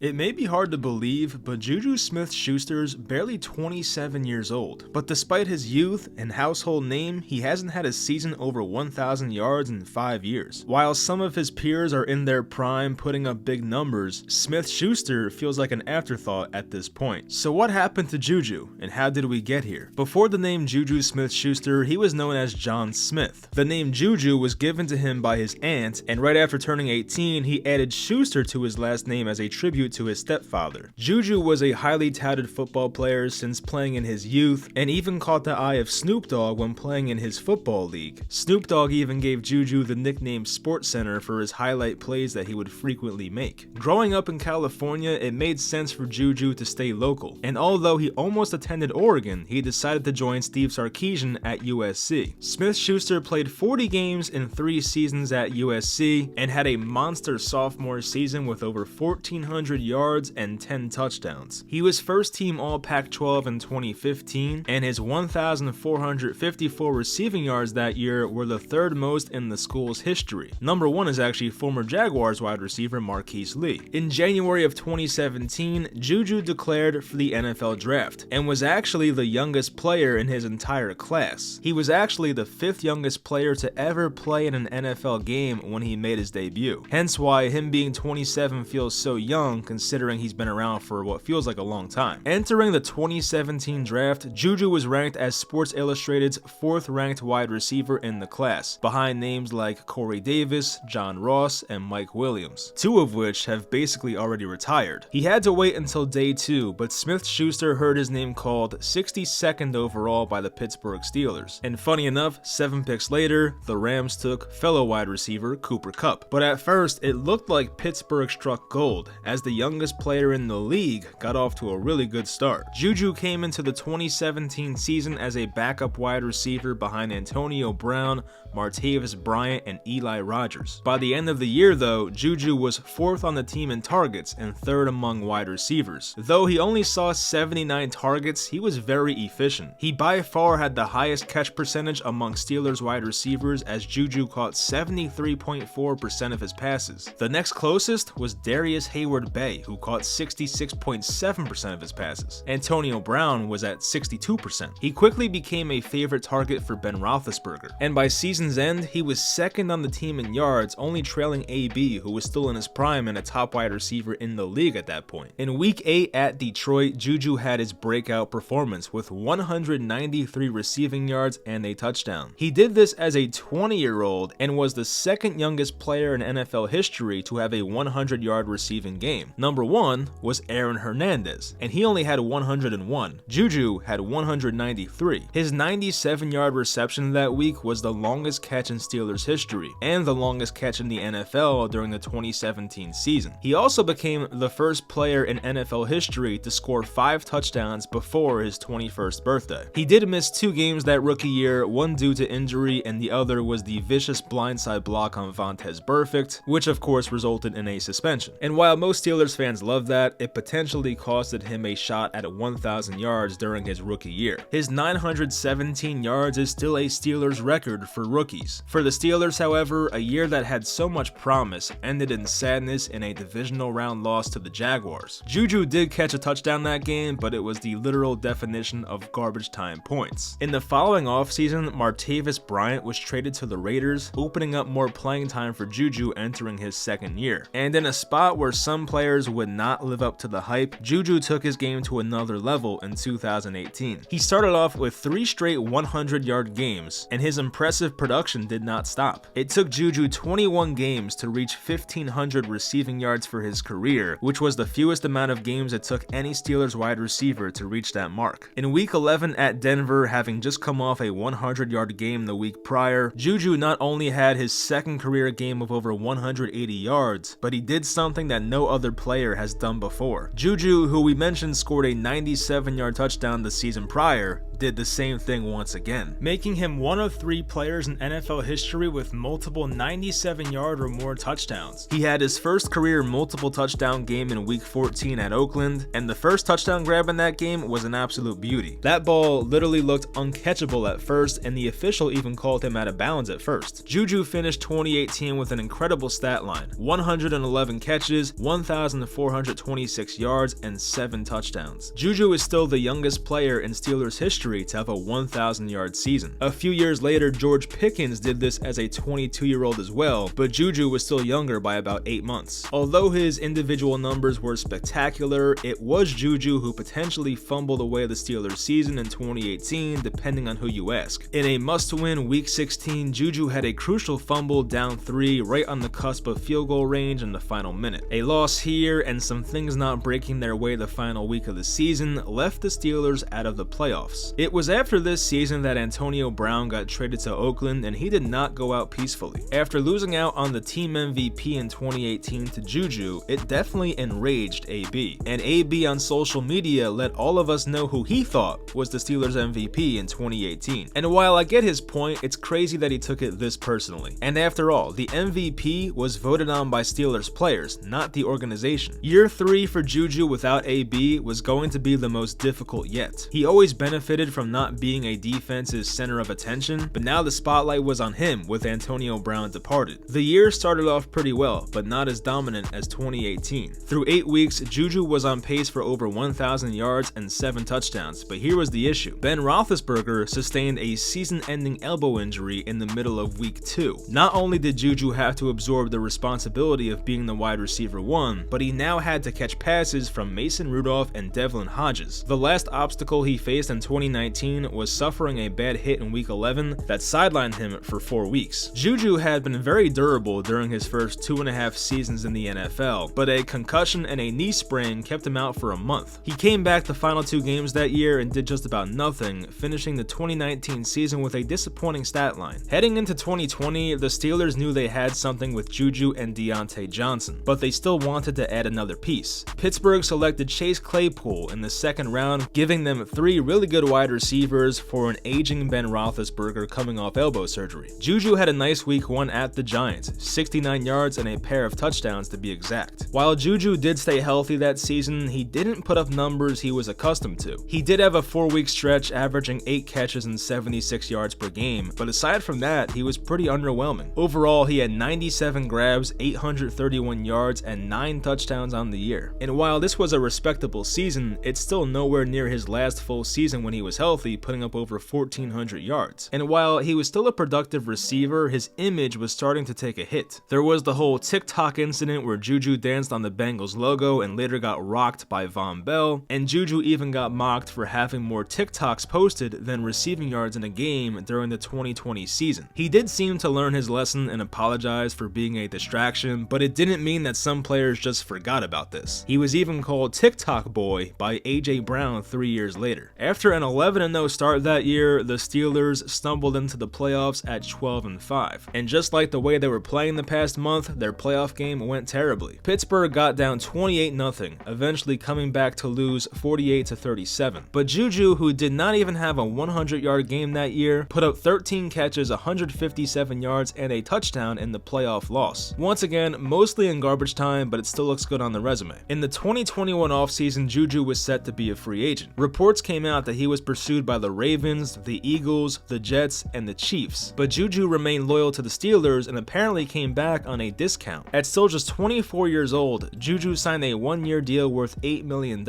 It may be hard to believe, but JuJu Smith-Schuster's barely 27 years old. But despite his youth and household name, he hasn't had a season over 1,000 yards in 5 years. While some of his peers are in their prime putting up big numbers, Smith-Schuster feels like an afterthought at this point. So what happened to JuJu, and how did we get here? Before the name JuJu Smith-Schuster, he was known as John Smith. The name JuJu was given to him by his aunt, and right after turning 18, he added Schuster to his last name as a tribute to his stepfather. JuJu was a highly touted football player since playing in his youth, and even caught the eye of Snoop Dogg when playing in his football league. Snoop Dogg even gave JuJu the nickname SportsCenter for his highlight plays that he would frequently make. Growing up in California, it made sense for JuJu to stay local, and although he almost attended Oregon, he decided to join Steve Sarkisian at USC. Smith-Schuster played 40 games in 3 seasons at USC, and had a monster sophomore season with over 1,400 yards and 10 touchdowns. He was first team all Pac-12 in 2015, and his 1,454 receiving yards that year were the 3rd most in the school's history. Number 1 is actually former Jaguars wide receiver Marquise Lee. In January of 2017, JuJu declared for the NFL draft, and was actually the youngest player in his entire class. He was actually the 5th youngest player to ever play in an NFL game when he made his debut. Hence why him being 27 feels so young, considering he's been around for what feels like a long time. Entering the 2017 draft, JuJu was ranked as Sports Illustrated's 4th ranked wide receiver in the class, behind names like Corey Davis, John Ross, and Mike Williams, 2 of which have basically already retired. He had to wait until day 2, but Smith-Schuster heard his name called 62nd overall by the Pittsburgh Steelers. And funny enough, 7 picks later, the Rams took fellow wide receiver Cooper Kupp. But at first, it looked like Pittsburgh struck gold, as the youngest player in the league got off to a really good start. JuJu came into the 2017 season as a backup wide receiver behind Antonio Brown, Martavis Bryant, and Eli Rogers. By the end of the year though, JuJu was 4th on the team in targets and 3rd among wide receivers. Though he only saw 79 targets, he was very efficient. He by far had the highest catch percentage among Steelers wide receivers, as JuJu caught 73.4% of his passes. The next closest was Darius Hayward-Bay, who caught 66.7% of his passes. Antonio Brown was at 62%. He quickly became a favorite target for Ben Roethlisberger, and by season's end, he was 2nd on the team in yards, only trailing AB, who was still in his prime and a top wide receiver in the league at that point. In Week 8 at Detroit, JuJu had his breakout performance with 193 receiving yards and a touchdown. He did this as a 20-year-old and was the 2nd youngest player in NFL history to have a 100-yard receiving game. Number 1 was Aaron Hernandez, and he only had 101. JuJu had 193. His 97-yard reception that week was the longest catch in Steelers history, and the longest catch in the NFL during the 2017 season. He also became the first player in NFL history to score 5 touchdowns before his 21st birthday. He did miss 2 games that rookie year, one due to injury and the other was the vicious blindside block on Vontaze Burfict, which of course resulted in a suspension. And while most Steelers fans love that, it potentially costed him a shot at 1,000 yards during his rookie year. His 917 yards is still a Steelers record for rookies. For the Steelers, however, a year that had so much promise ended in sadness in a divisional round loss to the Jaguars. JuJu did catch a touchdown that game, but it was the literal definition of garbage time points. In the following offseason, Martavis Bryant was traded to the Raiders, opening up more playing time for JuJu entering his 2nd year. And in a spot where some players would not live up to the hype, JuJu took his game to another level in 2018. He started off with 3 straight 100-yard games, and his impressive production did not stop. It took JuJu 21 games to reach 1,500 receiving yards for his career, which was the fewest amount of games it took any Steelers wide receiver to reach that mark. In Week 11 at Denver, having just come off a 100-yard game the week prior, JuJu not only had his 2nd career game of over 180 yards, but he did something that no other player has done before. JuJu, who we mentioned scored a 97-yard touchdown the season prior, did the same thing once again, making him one of 3 players in NFL history with multiple 97-yard or more touchdowns. He had his first career multiple touchdown game in Week 14 at Oakland, and the first touchdown grab in that game was an absolute beauty. That ball literally looked uncatchable at first, and the official even called him out of bounds at first. JuJu finished 2018 with an incredible stat line: 111 catches, 1,426 yards, and 7 touchdowns. JuJu is still the youngest player in Steelers history to have a 1,000-yard season. A few years later, George Pickens did this as a 22-year-old as well, but JuJu was still younger by about 8 months. Although his individual numbers were spectacular, it was JuJu who potentially fumbled away the Steelers season in 2018, depending on who you ask. In a must-win Week 16, JuJu had a crucial fumble down 3 right on the cusp of field goal range in the final minute. A loss here and some things not breaking their way the final week of the season left the Steelers out of the playoffs. It was after this season that Antonio Brown got traded to Oakland, and he did not go out peacefully. After losing out on the team MVP in 2018 to JuJu, it definitely enraged AB, and AB on social media let all of us know who he thought was the Steelers MVP in 2018. And while I get his point, it's crazy that he took it this personally. And after all, the MVP was voted on by Steelers players, not the organization. Year 3 for JuJu without AB was going to be the most difficult yet. He always benefited from not being a defense's center of attention, but now the spotlight was on him with Antonio Brown departed. The year started off pretty well, but not as dominant as 2018. Through 8 weeks, JuJu was on pace for over 1,000 yards and 7 touchdowns, but here was the issue. Ben Roethlisberger sustained a season-ending elbow injury in the middle of Week 2. Not only did JuJu have to absorb the responsibility of being the wide receiver 1, but he now had to catch passes from Mason Rudolph and Devlin Hodges. The last obstacle he faced in 2019 was suffering a bad hit in Week 11 that sidelined him for 4 weeks. JuJu had been very durable during his first 2.5 seasons in the NFL, but a concussion and a knee sprain kept him out for a month. He came back the final 2 games that year and did just about nothing, finishing the 2019 season with a disappointing stat line. Heading into 2020, the Steelers knew they had something with JuJu and Deontay Johnson, but they still wanted to add another piece. Pittsburgh selected Chase Claypool in the 2nd round, giving them 3 really good wide receivers for an aging Ben Roethlisberger coming off elbow surgery. JuJu had a nice Week 1 at the Giants, 69 yards and a pair of touchdowns to be exact. While JuJu did stay healthy that season, he didn't put up numbers he was accustomed to. He did have a 4-week stretch averaging 8 catches and 76 yards per game, but aside from that, he was pretty underwhelming. Overall, he had 97 grabs, 831 yards, and 9 touchdowns on the year. And while this was a respectable season, it's still nowhere near his last full season when he was healthy, putting up over 1,400 yards. And while he was still a productive receiver, his image was starting to take a hit. There was the whole TikTok incident where JuJu danced on the Bengals logo and later got rocked by Von Bell, and JuJu even got mocked for having more TikToks posted than receiving yards in a game during the 2020 season. He did seem to learn his lesson and apologize for being a distraction, but it didn't mean that some players just forgot about this. He was even called TikTok Boy by AJ Brown 3 years later. After an 11-0 start that year, the Steelers stumbled into the playoffs at 12-5. And just like the way they were playing the past month, their playoff game went terribly. Pittsburgh got down 28-0, eventually coming back to lose 48-37. But JuJu, who did not even have a 100-yard game that year, put up 13 catches, 157 yards, and a touchdown in the playoff loss. Once again, mostly in garbage time, but it still looks good on the resume. In the 2021 offseason, JuJu was set to be a free agent. Reports came out that he was pursued by the Ravens, the Eagles, the Jets, and the Chiefs, but JuJu remained loyal to the Steelers and apparently came back on a discount. At still just 24 years old, JuJu signed a 1-year deal worth $8 million,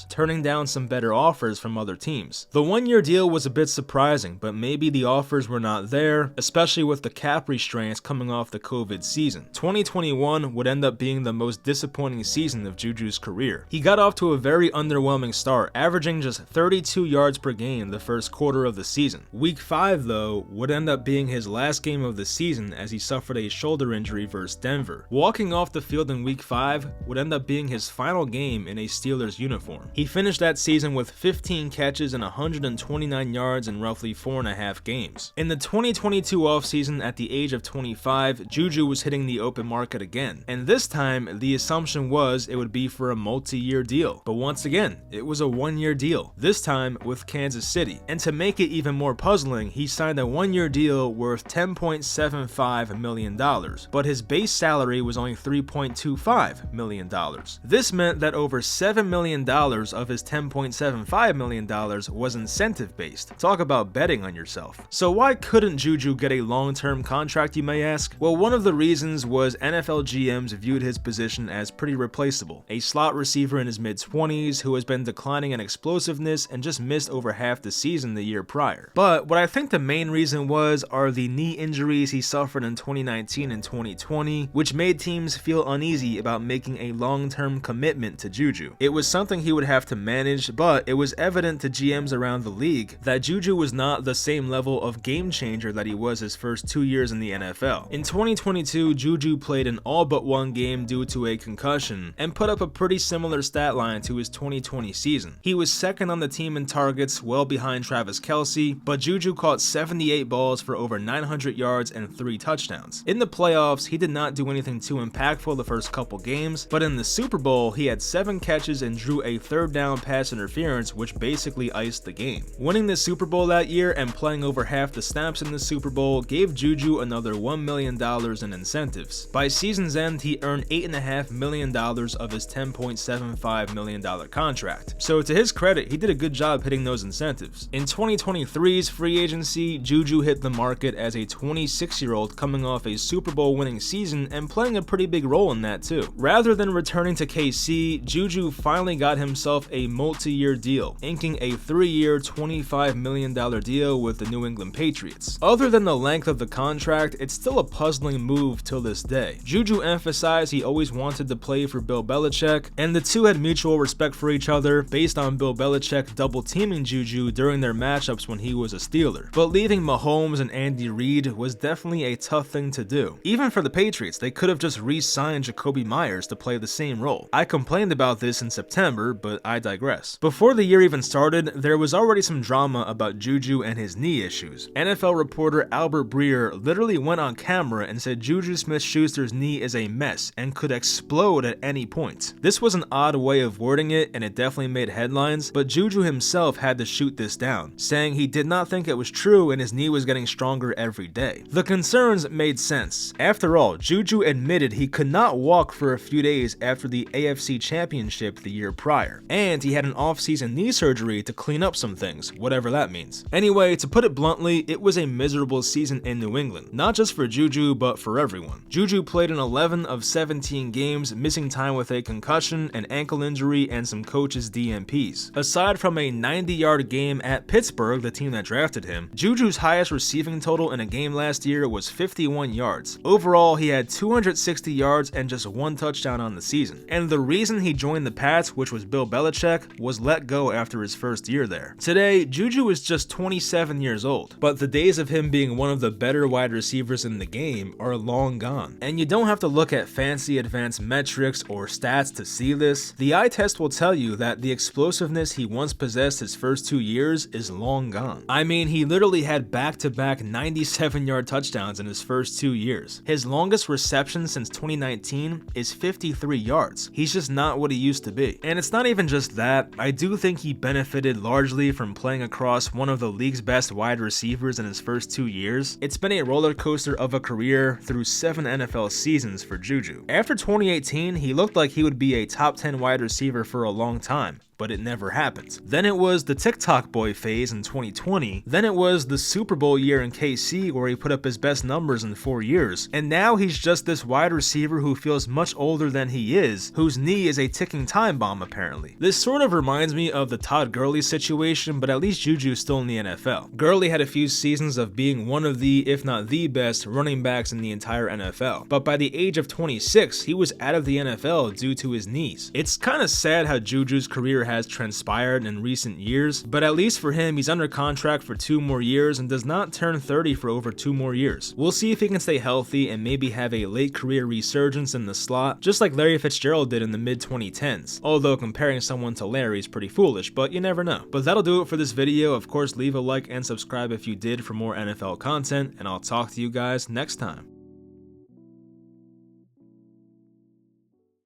turning down some better offers from other teams. The 1-year deal was a bit surprising, but maybe the offers were not there, especially with the cap restraints coming off the COVID season. 2021 would end up being the most disappointing season of JuJu's career. He got off to a very underwhelming start, averaging just 32 yards per game the first quarter of the season. Week 5, though, would end up being his last game of the season as he suffered a shoulder injury versus Denver. Walking off the field in Week 5 would end up being his final game in a Steelers uniform. He finished that season with 15 catches and 129 yards in roughly 4.5 games. In the 2022 offseason, at the age of 25, JuJu was hitting the open market again, and this time the assumption was it would be for a multi-year deal. But once again, it was a 1-year deal, this time with Kansas City. And to make it even more puzzling, he signed a 1-year deal worth $10.75 million, but his base salary was only $3.25 million. This meant that over $7 million of his $10.75 million was incentive-based. Talk about betting on yourself. So why couldn't JuJu get a long-term contract, you may ask? Well, one of the reasons was NFL GMs viewed his position as pretty replaceable. A slot receiver in his mid-20s who has been declining in explosiveness and just missed over half the season the year prior. But what I think the main reason are the knee injuries he suffered in 2019 and 2020, which made teams feel uneasy about making a long-term commitment to JuJu. It was something he would have to manage, but it was evident to GMs around the league that JuJu was not the same level of game changer that he was his first 2 years in the NFL. In 2022, JuJu played in all but one game due to a concussion and put up a pretty similar stat line to his 2020 season. He was second on the team in targets, well behind Travis Kelce, but JuJu caught 78 balls for over 900 yards and 3 touchdowns. In the playoffs, he did not do anything too impactful the first couple games, but in the Super Bowl, he had 7 catches and drew a third down pass interference, which basically iced the game. Winning the Super Bowl that year and playing over half the snaps in the Super Bowl gave JuJu another $1 million in incentives. By season's end, he earned $8.5 million of his $10.75 million contract. So to his credit, he did a good job hitting those incentives. In 2023's free agency, JuJu hit the market as a 26-year-old coming off a Super Bowl winning season and playing a pretty big role in that too. Rather than returning to KC, JuJu finally got himself a multi-year deal, inking a 3-year, $25 million deal with the New England Patriots. Other than the length of the contract, it's still a puzzling move till this day. JuJu emphasized he always wanted to play for Bill Belichick, and the two had mutual respect for each other based on Bill Belichick double-teaming JuJu during their matchups when he was a Steeler. But leaving Mahomes and Andy Reid was definitely a tough thing to do. Even for the Patriots, they could have just re-signed Jacoby Myers to play the same role. I complained about this in September, but I digress. Before the year even started, there was already some drama about JuJu and his knee issues. NFL reporter Albert Breer literally went on camera and said JuJu Smith-Schuster's knee is a mess and could explode at any point. This was an odd way of wording it, and it definitely made headlines, but JuJu himself had to shoot this down, saying he did not think it was true and his knee was getting stronger every day. The concerns made sense. After all, JuJu admitted he could not walk for a few days after the AFC Championship the year prior, and he had an off-season knee surgery to clean up some things, whatever that means. Anyway, to put it bluntly, it was a miserable season in New England, not just for JuJu, but for everyone. JuJu played in 11 of 17 games, missing time with a concussion, an ankle injury, and some coaches' DNPs. Aside from a 90-yard game at Pittsburgh, the team that drafted him, JuJu's highest receiving total in a game last year was 51 yards. Overall, he had 260 yards and just 1 touchdown on the season. And the reason he joined the Pats, which was Bill Belichick, was let go after his first year there. Today, JuJu is just 27 years old, but the days of him being one of the better wide receivers in the game are long gone. And you don't have to look at fancy advanced metrics or stats to see this. The eye test will tell you that the explosiveness he once possessed his first 2 years is long gone. I mean, he literally had back-to-back 97-yard touchdowns in his first 2 years. His longest reception since 2019 is 53 yards. He's just not what he used to be. And it's not even just that. I do think he benefited largely from playing across one of the league's best wide receivers in his first 2 years. It's been a roller coaster of a career through 7 NFL seasons for JuJu. After 2018, he looked like he would be a top 10 wide receiver for a long time, but it never happened. Then it was the TikTok boy phase in 2020. Then it was the Super Bowl year in KC where he put up his best numbers in 4 years. And now he's just this wide receiver who feels much older than he is, whose knee is a ticking time bomb apparently. This sort of reminds me of the Todd Gurley situation, but at least JuJu's still in the NFL. Gurley had a few seasons of being one of the, if not the best, running backs in the entire NFL. But by the age of 26, he was out of the NFL due to his knees. It's kind of sad how JuJu's career has transpired in recent years, but at least for him, he's under contract for 2 more years and does not turn 30 for over 2 more years. We'll see if he can stay healthy and maybe have a late career resurgence in the slot, just like Larry Fitzgerald did in the mid-2010s. Although comparing someone to Larry is pretty foolish, but you never know. But that'll do it for this video. Of course, leave a like and subscribe if you did for more NFL content, and I'll talk to you guys next time.